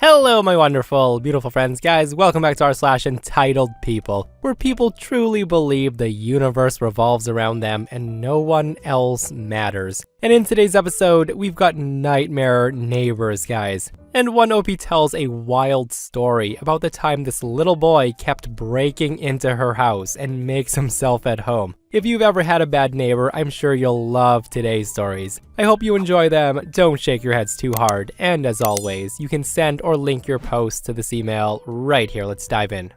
Hello my wonderful, beautiful friends, guys. Welcome back to entitled people, where people truly believe the universe revolves around them and no one else matters. And in today's episode, we've got nightmare neighbors, guys. And one OP tells a wild story about the time this little boy kept breaking into her house and makes himself at home. If you've ever had a bad neighbor, I'm sure you'll love today's stories. I hope you enjoy them, don't shake your heads too hard, and as always, you can send or link your post to this email right here. Let's dive in.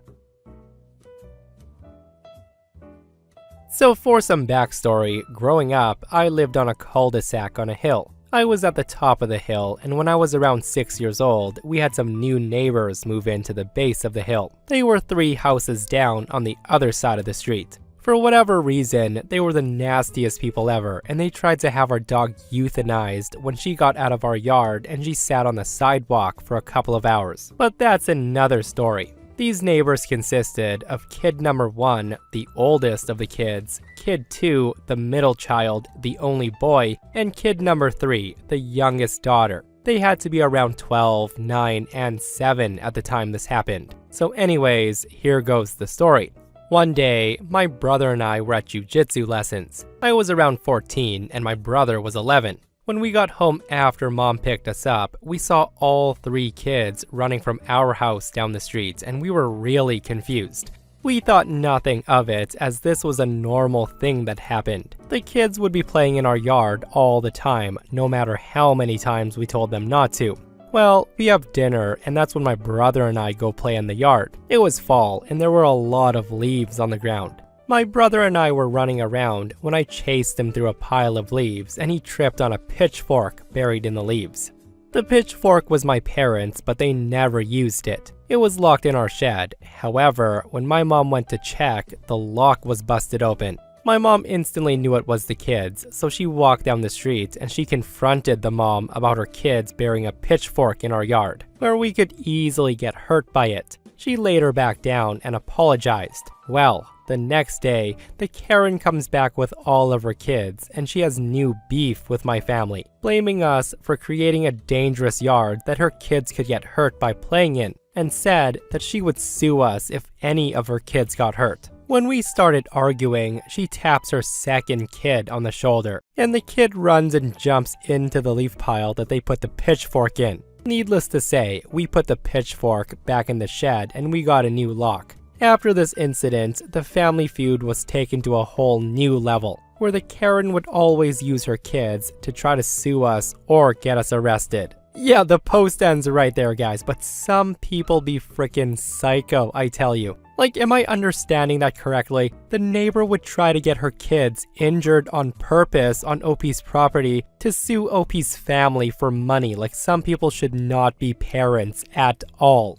So for some backstory, growing up, I lived on a cul-de-sac on a hill. I was at the top of the hill, and when I was around 6 years old, we had some new neighbors move into the base of the hill. They were 3 houses down on the other side of the street. For whatever reason, they were the nastiest people ever, and they tried to have our dog euthanized when she got out of our yard and she sat on the sidewalk for a couple of hours. But that's another story. These neighbors consisted of kid number 1, the oldest of the kids, kid 2, the middle child, the only boy, and kid number 3, the youngest daughter. They had to be around 12, 9, and 7 at the time this happened. So anyways, here goes the story. One day, my brother and I were at jiu-jitsu lessons. I was around 14 and my brother was 11. When we got home after mom picked us up, we saw all 3 kids running from our house down the street and we were really confused. We thought nothing of it as this was a normal thing that happened. The kids would be playing in our yard all the time, no matter how many times we told them not to. Well, we have dinner and that's when my brother and I go play in the yard. It was fall and there were a lot of leaves on the ground. My brother and I were running around when I chased him through a pile of leaves and he tripped on a pitchfork buried in the leaves. The pitchfork was my parents', but they never used it. It was locked in our shed. However, when my mom went to check, the lock was busted open. My mom instantly knew it was the kids, so she walked down the street and she confronted the mom about her kids burying a pitchfork in our yard, where we could easily get hurt by it. She later backed down and apologized. Well, the next day, the Karen comes back with all of her kids and she has new beef with my family, blaming us for creating a dangerous yard that her kids could get hurt by playing in, and said that she would sue us if any of her kids got hurt. When we started arguing, she taps her second kid on the shoulder, and the kid runs and jumps into the leaf pile that they put the pitchfork in. Needless to say, we put the pitchfork back in the shed and we got a new lock. After this incident, the family feud was taken to a whole new level, where the Karen would always use her kids to try to sue us or get us arrested. Yeah, the post ends right there, guys, but some people be frickin' psycho, I tell you. Like, am I understanding that correctly? The neighbor would try to get her kids injured on purpose on OP's property to sue OP's family for money. Like, some people should not be parents at all.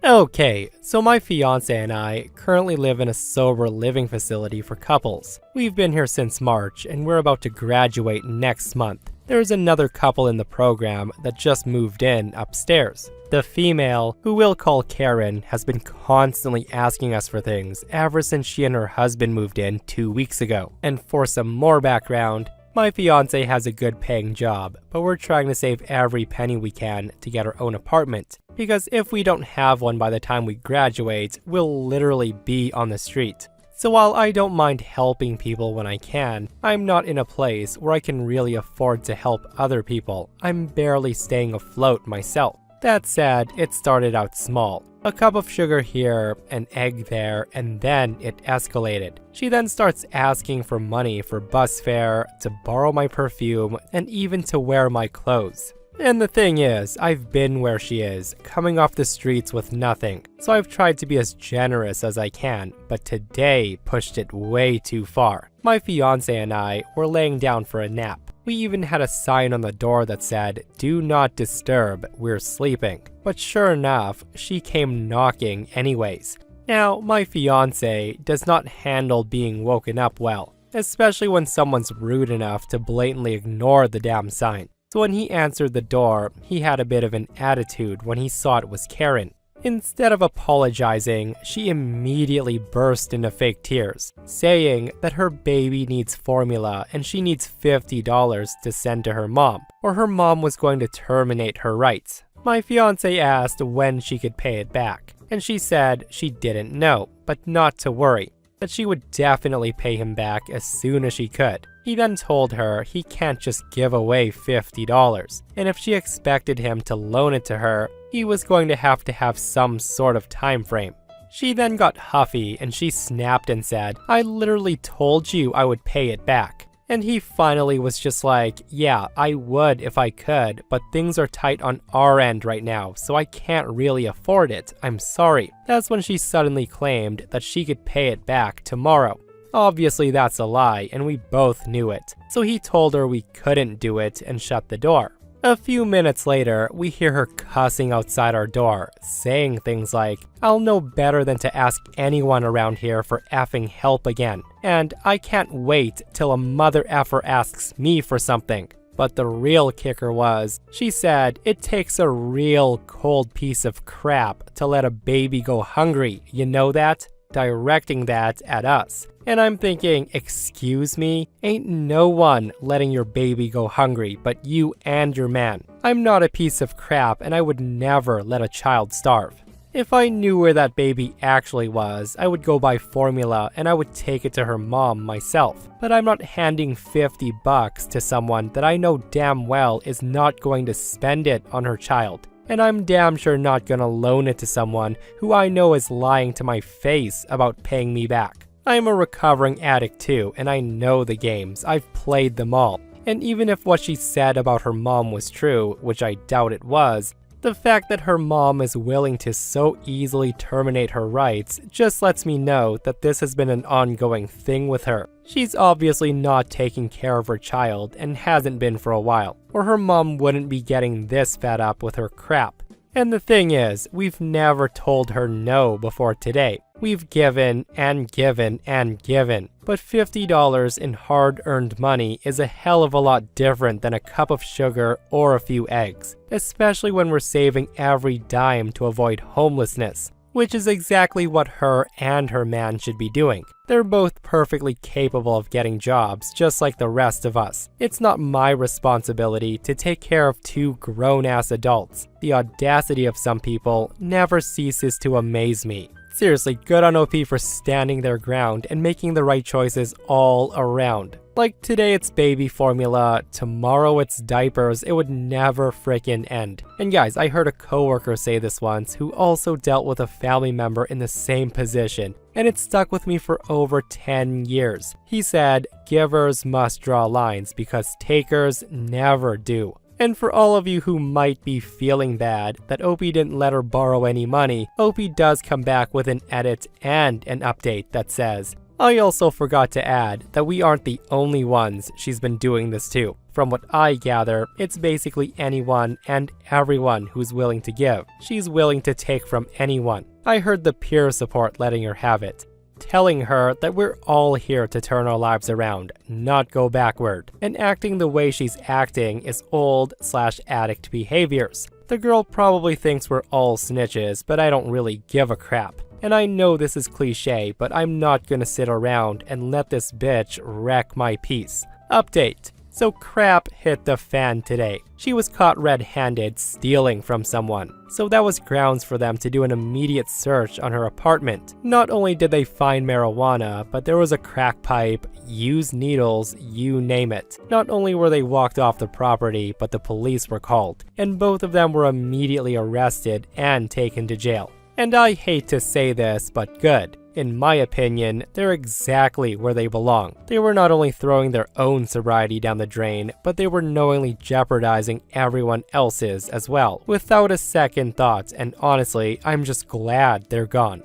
Okay, so my fiance and I currently live in a sober living facility for couples. We've been here since March and we're about to graduate next month. There's another couple in the program that just moved in upstairs. The female, who we'll call Karen, has been constantly asking us for things ever since she and her husband moved in 2 weeks ago. And for some more background, my fiance has a good paying job, but we're trying to save every penny we can to get our own apartment. Because if we don't have one by the time we graduate, we'll literally be on the street. So while I don't mind helping people when I can, I'm not in a place where I can really afford to help other people. I'm barely staying afloat myself. That said, it started out small. A cup of sugar here, an egg there, and then it escalated. She then starts asking for money for bus fare, to borrow my perfume, and even to wear my clothes. And the thing is, I've been where she is, coming off the streets with nothing, so I've tried to be as generous as I can, but today pushed it way too far. My fiance and I were laying down for a nap. We even had a sign on the door that said, "Do not disturb, we're sleeping." But sure enough, she came knocking anyways. Now, my fiance does not handle being woken up well, especially when someone's rude enough to blatantly ignore the damn sign. So when he answered the door, he had a bit of an attitude when he saw it was Karen. Instead of apologizing, she immediately burst into fake tears, saying that her baby needs formula and she needs $50 to send to her mom, or her mom was going to terminate her rights. My fiance asked when she could pay it back, and she said she didn't know, but not to worry, that she would definitely pay him back as soon as she could. He then told her he can't just give away $50, and if she expected him to loan it to her, he was going to have some sort of time frame. She then got huffy and she snapped and said, "I literally told you I would pay it back." And he finally was just like, "Yeah, I would if I could, but things are tight on our end right now, so I can't really afford it. I'm sorry." That's when she suddenly claimed that she could pay it back tomorrow. Obviously that's a lie, and we both knew it. So he told her we couldn't do it and shut the door. A few minutes later, we hear her cussing outside our door, saying things like, "I'll know better than to ask anyone around here for effing help again, and I can't wait till a mother effer asks me for something." But the real kicker was, she said it takes a real cold piece of crap to let a baby go hungry, you know that? Directing that at us. And I'm thinking, excuse me? Ain't no one letting your baby go hungry but you and your man. I'm not a piece of crap and I would never let a child starve. If I knew where that baby actually was, I would go buy formula and I would take it to her mom myself. But I'm not handing $50 to someone that I know damn well is not going to spend it on her child. And I'm damn sure not gonna loan it to someone who I know is lying to my face about paying me back. I'm a recovering addict too, and I know the games. I've played them all. And even if what she said about her mom was true, which I doubt it was, the fact that her mom is willing to so easily terminate her rights just lets me know that this has been an ongoing thing with her. She's obviously not taking care of her child and hasn't been for a while, or her mom wouldn't be getting this fed up with her crap. And the thing is, we've never told her no before today. We've given and given and given. But $50 in hard-earned money is a hell of a lot different than a cup of sugar or a few eggs, especially when we're saving every dime to avoid homelessness, which is exactly what her and her man should be doing. They're both perfectly capable of getting jobs, just like the rest of us. It's not my responsibility to take care of two grown-ass adults. The audacity of some people never ceases to amaze me. Seriously, good on OP for standing their ground and making the right choices all around. Like today it's baby formula, tomorrow it's diapers, it would never frickin' end. And guys, I heard a coworker say this once who also dealt with a family member in the same position, and it stuck with me for over 10 years. He said, "Givers must draw lines because takers never do." And for all of you who might be feeling bad that Opie didn't let her borrow any money, Opie does come back with an edit and an update that says, "I also forgot to add that we aren't the only ones she's been doing this to. From what I gather, it's basically anyone and everyone who's willing to give. She's willing to take from anyone. I heard the peer support letting her have it, telling her that we're all here to turn our lives around, not go backward. And acting the way she's acting is old/addict behaviors. The girl probably thinks we're all snitches, but I don't really give a crap. And I know this is cliche, but I'm not gonna sit around and let this bitch wreck my peace." Update. So crap hit the fan today. She was caught red-handed stealing from someone. So that was grounds for them to do an immediate search on her apartment. Not only did they find marijuana, but there was a crack pipe, used needles, you name it. Not only were they walked off the property, but the police were called. And both of them were immediately arrested and taken to jail. And I hate to say this, but good. In my opinion, they're exactly where they belong. They were not only throwing their own sobriety down the drain, but they were knowingly jeopardizing everyone else's as well, without a second thought, and honestly, I'm just glad they're gone.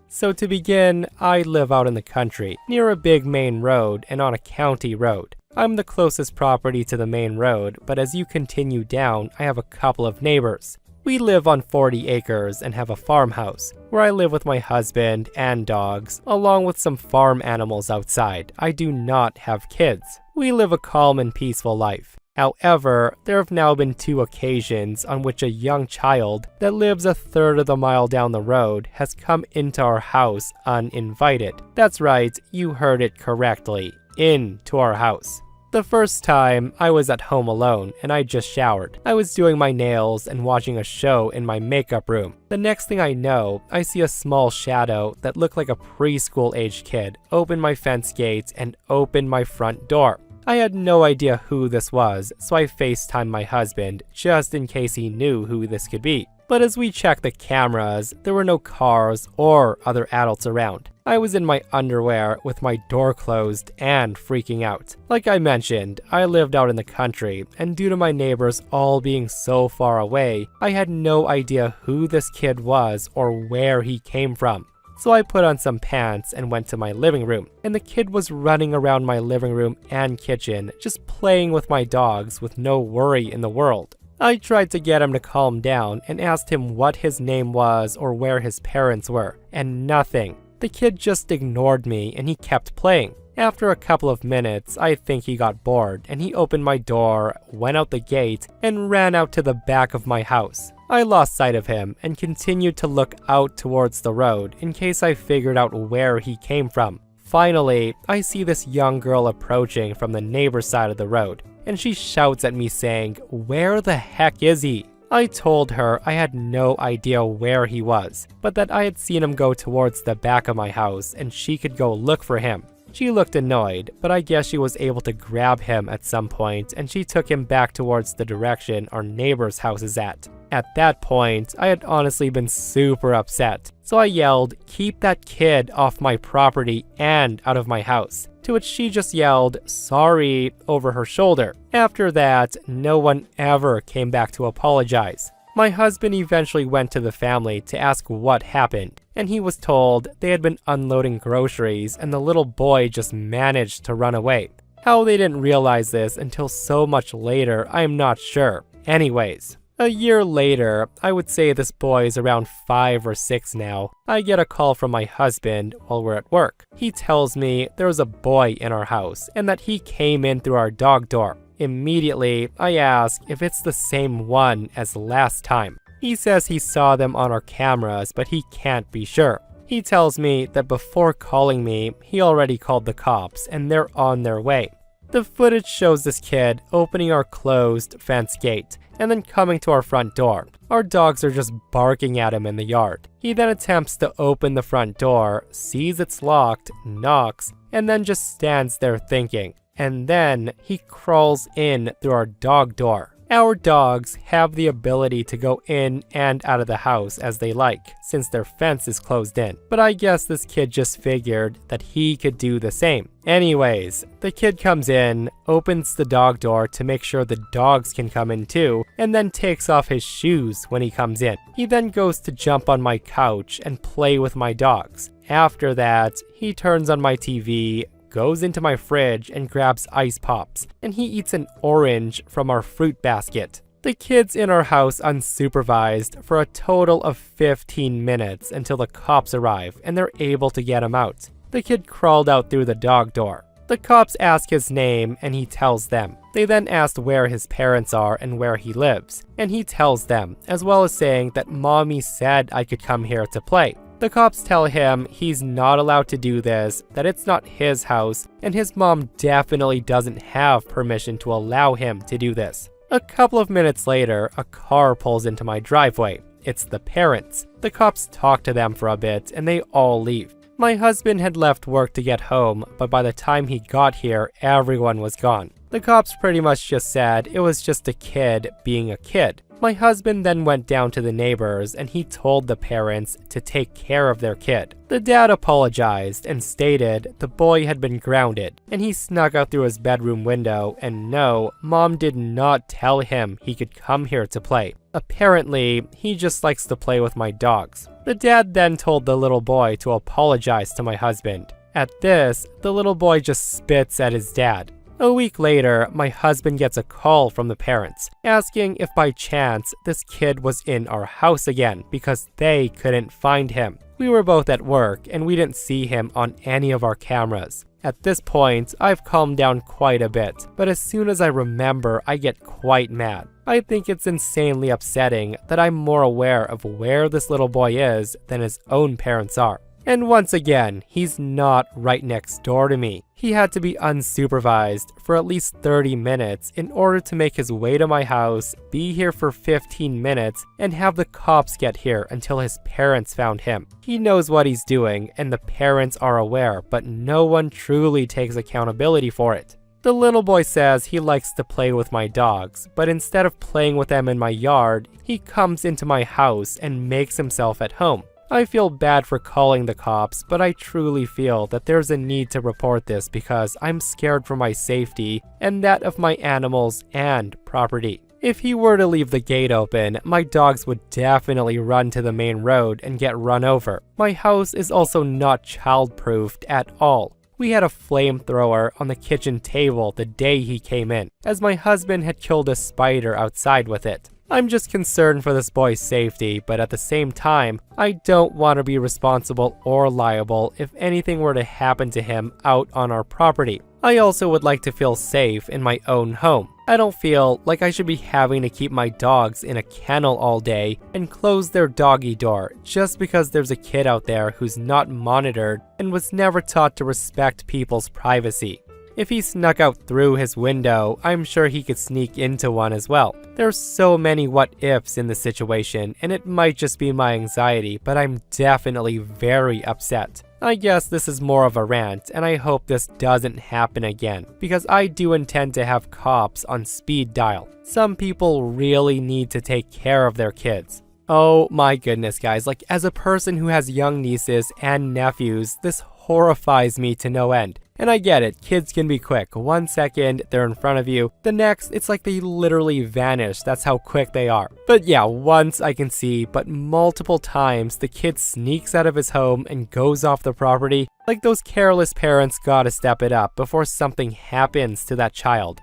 So to begin, I live out in the country, near a big main road and on a county road. I'm the closest property to the main road, but as you continue down, I have a couple of neighbors. We live on 40 acres and have a farmhouse, where I live with my husband and dogs, along with some farm animals outside. I do not have kids. We live a calm and peaceful life. However, there have now been 2 occasions on which a young child that lives a third of the mile down the road has come into our house uninvited. That's right, you heard it correctly, into our house. The first time, I was at home alone and I just showered. I was doing my nails and watching a show in my makeup room. The next thing I know, I see a small shadow that looked like a preschool-aged kid open my fence gate and open my front door. I had no idea who this was, so I FaceTimed my husband just in case he knew who this could be. But as we checked the cameras, there were no cars or other adults around. I was in my underwear with my door closed and freaking out. Like I mentioned, I lived out in the country, and due to my neighbors all being so far away, I had no idea who this kid was or where he came from. So I put on some pants and went to my living room, and the kid was running around my living room and kitchen, just playing with my dogs with no worry in the world. I tried to get him to calm down and asked him what his name was or where his parents were, and nothing. The kid just ignored me and he kept playing. After a couple of minutes, I think he got bored and he opened my door, went out the gate, and ran out to the back of my house. I lost sight of him and continued to look out towards the road in case I figured out where he came from. Finally, I see this young girl approaching from the neighbor's side of the road, and she shouts at me saying, "Where the heck is he?" I told her I had no idea where he was, but that I had seen him go towards the back of my house and she could go look for him. She looked annoyed, but I guess she was able to grab him at some point and she took him back towards the direction our neighbor's house is at. At that point, I had honestly been super upset, so I yelled, "Keep that kid off my property and out of my house," to which she just yelled, "Sorry," over her shoulder. After that, no one ever came back to apologize. My husband eventually went to the family to ask what happened, and he was told they had been unloading groceries and the little boy just managed to run away. How they didn't realize this until so much later, I am not sure. Anyways, a year later, I would say this boy is around 5 or 6 now, I get a call from my husband while we're at work. He tells me there was a boy in our house and that he came in through our dog door. Immediately, I ask if it's the same one as last time. He says he saw them on our cameras, but he can't be sure. He tells me that before calling me, he already called the cops and they're on their way. The footage shows this kid opening our closed fence gate and then coming to our front door. Our dogs are just barking at him in the yard. He then attempts to open the front door, sees it's locked, knocks, and then just stands there thinking. And then he crawls in through our dog door. Our dogs have the ability to go in and out of the house as they like, since their fence is closed in. But I guess this kid just figured that he could do the same. Anyways, the kid comes in, opens the dog door to make sure the dogs can come in too, and then takes off his shoes when he comes in. He then goes to jump on my couch and play with my dogs. After that, he turns on my TV, goes into my fridge and grabs ice pops, and he eats an orange from our fruit basket. The kid's in our house unsupervised for a total of 15 minutes until the cops arrive and they're able to get him out. The kid crawled out through the dog door. The cops ask his name and he tells them. They then asked where his parents are and where he lives, and he tells them, as well as saying that mommy said I could come here to play. The cops tell him he's not allowed to do this, that it's not his house, and his mom definitely doesn't have permission to allow him to do this. A couple of minutes later, a car pulls into my driveway. It's the parents. The cops talk to them for a bit and they all leave. My husband had left work to get home, but by the time he got here, everyone was gone. The cops pretty much just said it was just a kid being a kid. My husband then went down to the neighbors and he told the parents to take care of their kid. The dad apologized and stated the boy had been grounded, and he snuck out through his bedroom window, and no, mom did not tell him he could come here to play. Apparently, he just likes to play with my dogs. The dad then told the little boy to apologize to my husband. At this, the little boy just spits at his dad. A week later, my husband gets a call from the parents, asking if by chance this kid was in our house again because they couldn't find him. We were both at work and we didn't see him on any of our cameras. At this point, I've calmed down quite a bit, but as soon as I remember, I get quite mad. I think it's insanely upsetting that I'm more aware of where this little boy is than his own parents are. And once again, he's not right next door to me. He had to be unsupervised for at least 30 minutes in order to make his way to my house, be here for 15 minutes, and have the cops get here until his parents found him. He knows what he's doing, and the parents are aware, but no one truly takes accountability for it. The little boy says he likes to play with my dogs, but instead of playing with them in my yard, he comes into my house and makes himself at home. I feel bad for calling the cops, but I truly feel that there's a need to report this because I'm scared for my safety and that of my animals and property. If he were to leave the gate open, my dogs would definitely run to the main road and get run over. My house is also not child-proofed at all. We had a flamethrower on the kitchen table the day he came in, as my husband had killed a spider outside with it. I'm just concerned for this boy's safety, but at the same time, I don't want to be responsible or liable if anything were to happen to him out on our property. I also would like to feel safe in my own home. I don't feel like I should be having to keep my dogs in a kennel all day and close their doggy door just because there's a kid out there who's not monitored and was never taught to respect people's privacy. If he snuck out through his window, I'm sure he could sneak into one as well. There's so many what-ifs in the situation, and it might just be my anxiety, but I'm definitely very upset. I guess this is more of a rant, and I hope this doesn't happen again, because I do intend to have cops on speed dial. Some people really need to take care of their kids. Oh my goodness, guys, like as a person who has young nieces and nephews, this horrifies me to no end. And I get it, kids can be quick. 1 second, they're in front of you. The next, it's like they literally vanish. That's how quick they are. But yeah, once I can see, but multiple times, the kid sneaks out of his home and goes off the property. Like those careless parents gotta step it up before something happens to that child.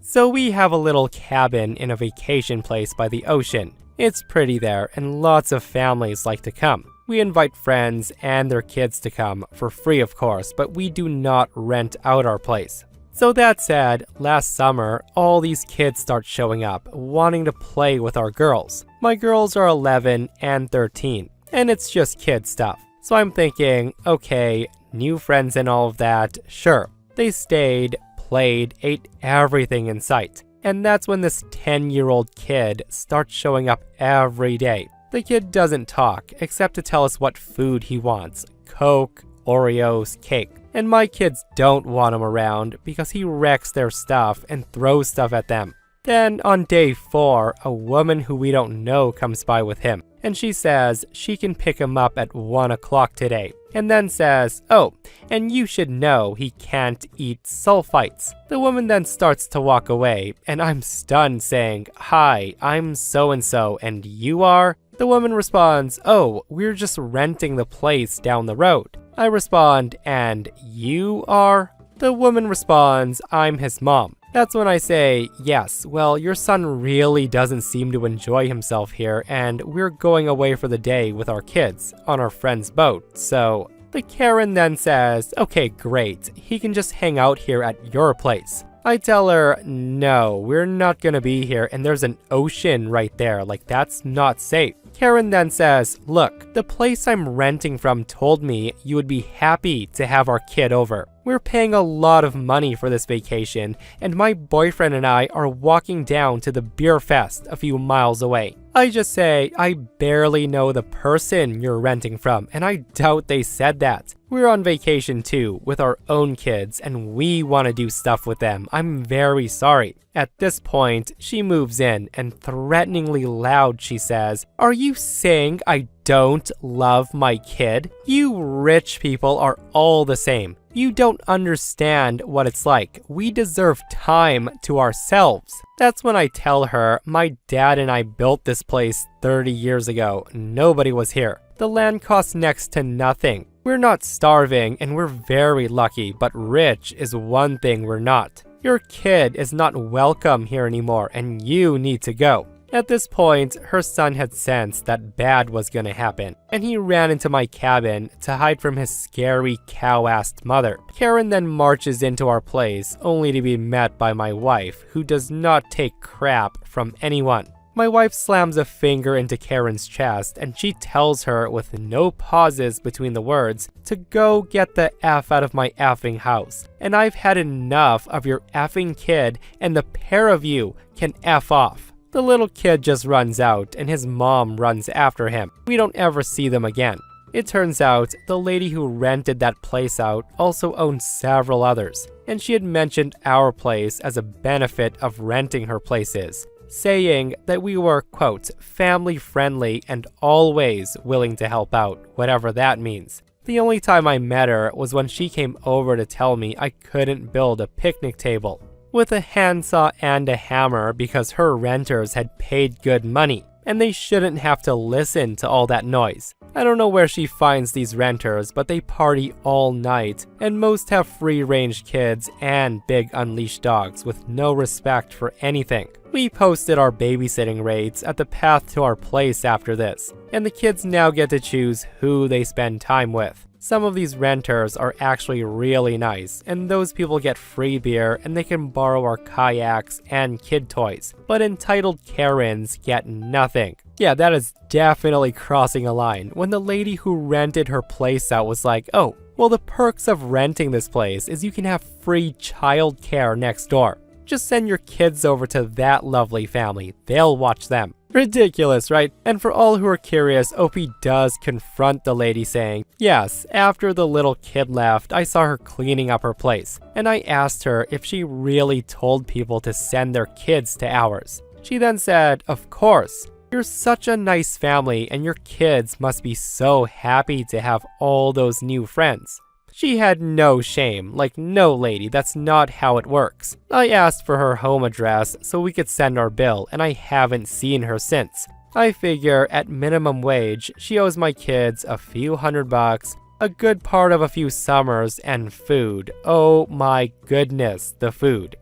So we have a little cabin in a vacation place by the ocean. It's pretty there, and lots of families like to come. We invite friends and their kids to come, for free of course, but we do not rent out our place. So that said, last summer, all these kids start showing up, wanting to play with our girls. My girls are 11 and 13, and it's just kid stuff. So I'm thinking, okay, new friends and all of that, sure. They stayed, played, ate everything in sight. And that's when this 10-year-old kid starts showing up every day. The kid doesn't talk, except to tell us what food he wants. Coke, Oreos, cake. And my kids don't want him around because he wrecks their stuff and throws stuff at them. Then on day 4, a woman who we don't know comes by with him. And she says she can pick him up at 1 o'clock today. And then says, oh, and you should know he can't eat sulfites. The woman then starts to walk away, and I'm stunned saying, hi, I'm so-and-so, and you are? The woman responds, oh, we're just renting the place down the road. I respond, and you are? The woman responds, I'm his mom. That's when I say, yes, well, your son really doesn't seem to enjoy himself here, and we're going away for the day with our kids on our friend's boat, so... The Karen then says, okay, great, he can just hang out here at your place. I tell her, no, we're not gonna be here, and there's an ocean right there, like that's not safe. Karen then says, look, the place I'm renting from told me you would be happy to have our kid over. We're paying a lot of money for this vacation, and my boyfriend and I are walking down to the beer fest a few miles away. I just say, I barely know the person you're renting from, and I doubt they said that. We're on vacation too, with our own kids, and we want to do stuff with them. I'm very sorry. At this point, she moves in, and threateningly loud she says, are you saying I don't love my kid? You rich people are all the same. You don't understand what it's like. We deserve time to ourselves. That's when I tell her, my dad and I built this place 30 years ago. Nobody was here. The land costs next to nothing. We're not starving and we're very lucky, but rich is one thing we're not. Your kid is not welcome here anymore and you need to go. At this point, her son had sensed that bad was gonna happen, and he ran into my cabin to hide from his scary cow-assed mother. Karen then marches into our place, only to be met by my wife, who does not take crap from anyone. My wife slams a finger into Karen's chest, and she tells her, with no pauses between the words, to go get the F out of my effing house. And I've had enough of your effing kid, and the pair of you can F off. The little kid just runs out, and his mom runs after him. We don't ever see them again. It turns out the lady who rented that place out also owned several others, and she had mentioned our place as a benefit of renting her places, saying that we were, quote, family friendly and always willing to help out, whatever that means. The only time I met her was when she came over to tell me I couldn't build a picnic table with a handsaw and a hammer because her renters had paid good money, and they shouldn't have to listen to all that noise. I don't know where she finds these renters, but they party all night, and most have free-range kids and big unleashed dogs with no respect for anything. We posted our babysitting rates at the path to our place after this, and the kids now get to choose who they spend time with. Some of these renters are actually really nice, and those people get free beer and they can borrow our kayaks and kid toys, but entitled Karens get nothing. Yeah, that is definitely crossing a line when the lady who rented her place out was like, oh, well, the perks of renting this place is you can have free childcare next door. Just send your kids over to that lovely family. They'll watch them. Ridiculous, right? And for all who are curious, OP does confront the lady saying, yes, after the little kid left, I saw her cleaning up her place, and I asked her if she really told people to send their kids to ours. She then said, of course. You're such a nice family, and your kids must be so happy to have all those new friends. She had no shame. Like, no lady, that's not how it works. I asked for her home address so we could send our bill, and I haven't seen her since. I figure at minimum wage, she owes my kids a few $100, a good part of a few summers, and food. Oh my goodness, the food.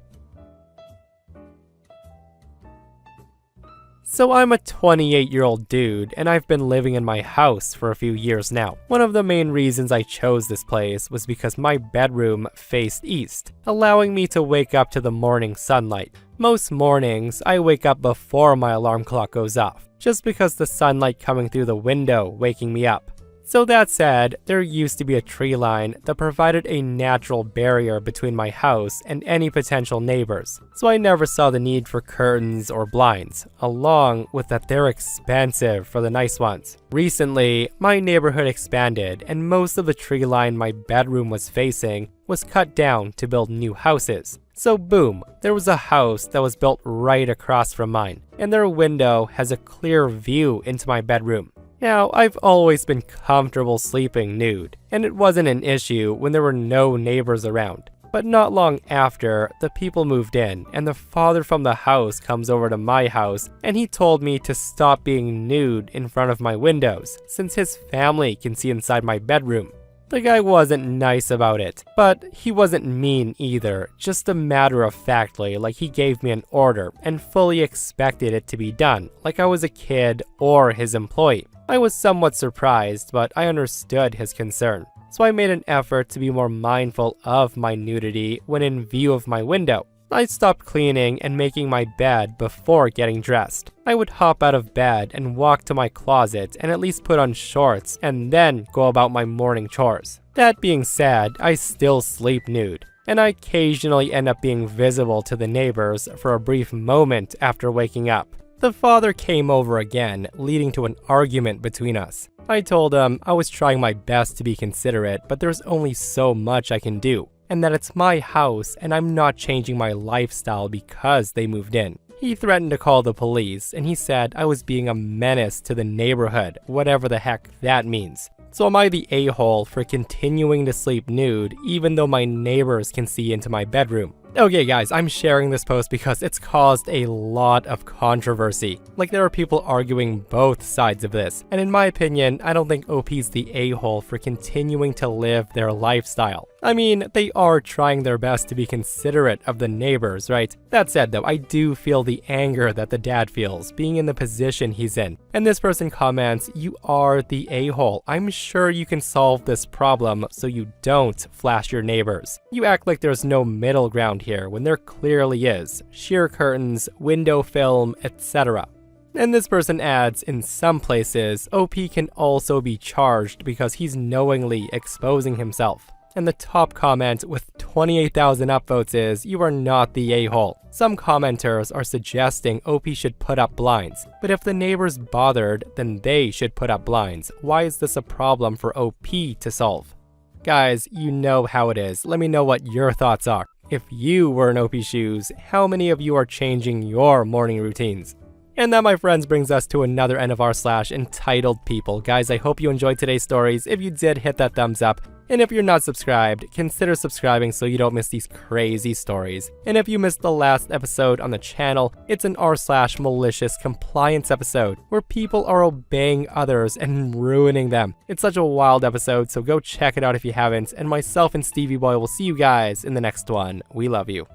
So I'm a 28-year-old dude, and I've been living in my house for a few years now. One of the main reasons I chose this place was because my bedroom faced east, allowing me to wake up to the morning sunlight. Most mornings, I wake up before my alarm clock goes off, just because the sunlight coming through the window waking me up. So that said, there used to be a tree line that provided a natural barrier between my house and any potential neighbors, so I never saw the need for curtains or blinds, along with that they're expensive for the nice ones. Recently, my neighborhood expanded, and most of the tree line my bedroom was facing was cut down to build new houses. So boom, there was a house that was built right across from mine, and their window has a clear view into my bedroom. Now, I've always been comfortable sleeping nude, and it wasn't an issue when there were no neighbors around. But not long after, the people moved in, and the father from the house comes over to my house, and he told me to stop being nude in front of my windows, since his family can see inside my bedroom. The guy wasn't nice about it, but he wasn't mean either, just a matter-of-factly, like he gave me an order and fully expected it to be done, like I was a kid or his employee. I was somewhat surprised, but I understood his concern, so I made an effort to be more mindful of my nudity when in view of my window. I stopped cleaning and making my bed before getting dressed. I would hop out of bed and walk to my closet and at least put on shorts and then go about my morning chores. That being said, I still sleep nude, and I occasionally end up being visible to the neighbors for a brief moment after waking up. The father came over again, leading to an argument between us. I told him I was trying my best to be considerate, but there's only so much I can do, and that it's my house and I'm not changing my lifestyle because they moved in. He threatened to call the police, and he said I was being a menace to the neighborhood, whatever the heck that means. So am I the a-hole for continuing to sleep nude even though my neighbors can see into my bedroom? Okay guys, I'm sharing this post because it's caused a lot of controversy. Like, there are people arguing both sides of this, and in my opinion, I don't think OP's the a-hole for continuing to live their lifestyle. I mean, they are trying their best to be considerate of the neighbors, right? That said though, I do feel the anger that the dad feels, being in the position he's in. And this person comments, "You are the a-hole. I'm sure you can solve this problem so you don't flash your neighbors. You act like there's no middle ground here when there clearly is. Sheer curtains, window film, etc." And this person adds, in some places, OP can also be charged because he's knowingly exposing himself. And the top comment with 28,000 upvotes is, "You are not the a-hole." Some commenters are suggesting OP should put up blinds, but if the neighbors bothered, then they should put up blinds. Why is this a problem for OP to solve? Guys, you know how it is. Let me know what your thoughts are. If you were in OP's shoes, how many of you are changing your morning routines? And that, my friends, brings us to another end of r/entitled people. Guys, I hope you enjoyed today's stories. If you did, hit that thumbs up. And if you're not subscribed, consider subscribing so you don't miss these crazy stories. And if you missed the last episode on the channel, it's an r/malicious compliance episode where people are obeying others and ruining them. It's such a wild episode, so go check it out if you haven't. And myself and Stevie Boy will see you guys in the next one. We love you.